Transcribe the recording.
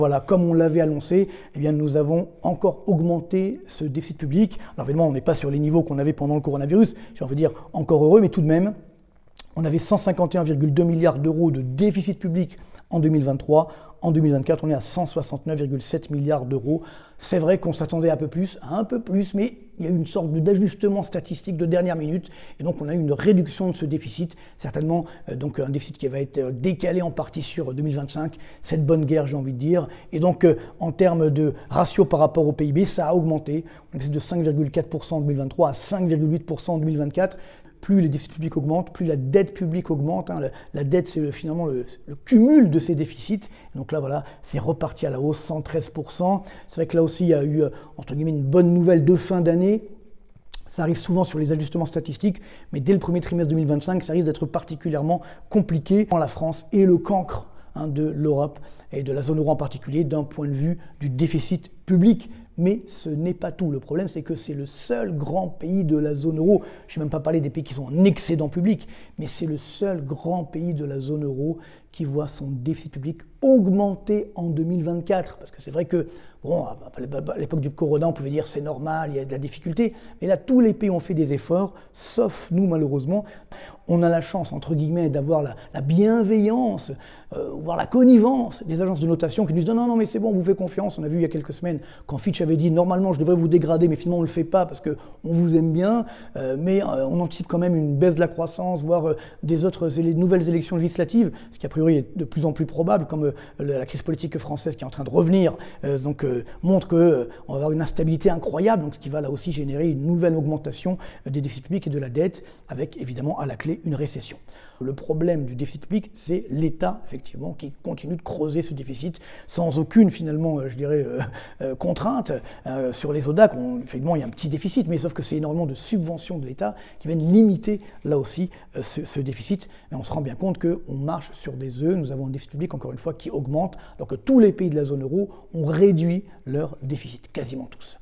Voilà, comme on l'avait annoncé, eh bien, nous avons encore augmenté ce déficit public. Alors évidemment, on n'est pas sur les niveaux qu'on avait pendant le coronavirus, j'ai envie de dire encore heureux, mais tout de même, on avait 151,2 milliards d'euros de déficit public en 2023. En 2024, on est à 169,7 milliards d'euros. C'est vrai qu'on s'attendait un peu plus, mais il y a eu une sorte d'ajustement statistique de dernière minute, et donc on a eu une réduction de ce déficit, certainement donc un déficit qui va être décalé en partie sur 2025, cette bonne guerre j'ai envie de dire, et donc en termes de ratio par rapport au PIB, ça a augmenté, on est passé de 5,4% en 2023 à 5,8% en 2024. Plus les déficits publics augmentent, plus la dette publique augmente. La dette, c'est finalement le cumul de ces déficits. Donc là, voilà, c'est reparti à la hausse, 113%. C'est vrai que là aussi, il y a eu, entre guillemets, une bonne nouvelle de fin d'année. Ça arrive souvent sur les ajustements statistiques, mais dès le premier trimestre 2025, ça risque d'être particulièrement compliqué. La France est le cancre de l'Europe et de la zone euro en particulier, d'un point de vue du déficit public. Mais ce n'est pas tout. Le problème, c'est que c'est le seul grand pays de la zone euro. Je n'ai même pas parlé des pays qui sont en excédent public, mais c'est le seul grand pays de la zone euro qui voit son déficit public augmenter en 2024. Parce que c'est vrai que, bon, à l'époque du corona, on pouvait dire c'est normal, il y a de la difficulté. Mais là, tous les pays ont fait des efforts, sauf nous, malheureusement. On a la chance, entre guillemets, d'avoir la bienveillance, voire la connivence des agences de notation qui nous disent non, mais c'est bon, on vous fait confiance. On a vu il y a quelques semaines quand Fitch avait dit normalement je devrais vous dégrader, mais finalement on ne le fait pas parce qu'on vous aime bien, mais on anticipe quand même une baisse de la croissance, voire des nouvelles élections législatives, ce qui a priori est de plus en plus probable, comme la crise politique française qui est en train de revenir, montre qu'on va avoir une instabilité incroyable, donc ce qui va là aussi générer une nouvelle augmentation des déficits publics et de la dette, avec évidemment à la clé une récession. Le problème du déficit public, c'est l'État, effectivement, qui continue de creuser ce déficit sans aucune, finalement, contrainte sur les ODAC. Effectivement, il y a un petit déficit, mais sauf que c'est énormément de subventions de l'État qui viennent limiter, là aussi, ce déficit. Mais on se rend bien compte qu'on marche sur des œufs. Nous avons un déficit public, encore une fois, qui augmente, alors que tous les pays de la zone euro ont réduit leur déficit, quasiment tous.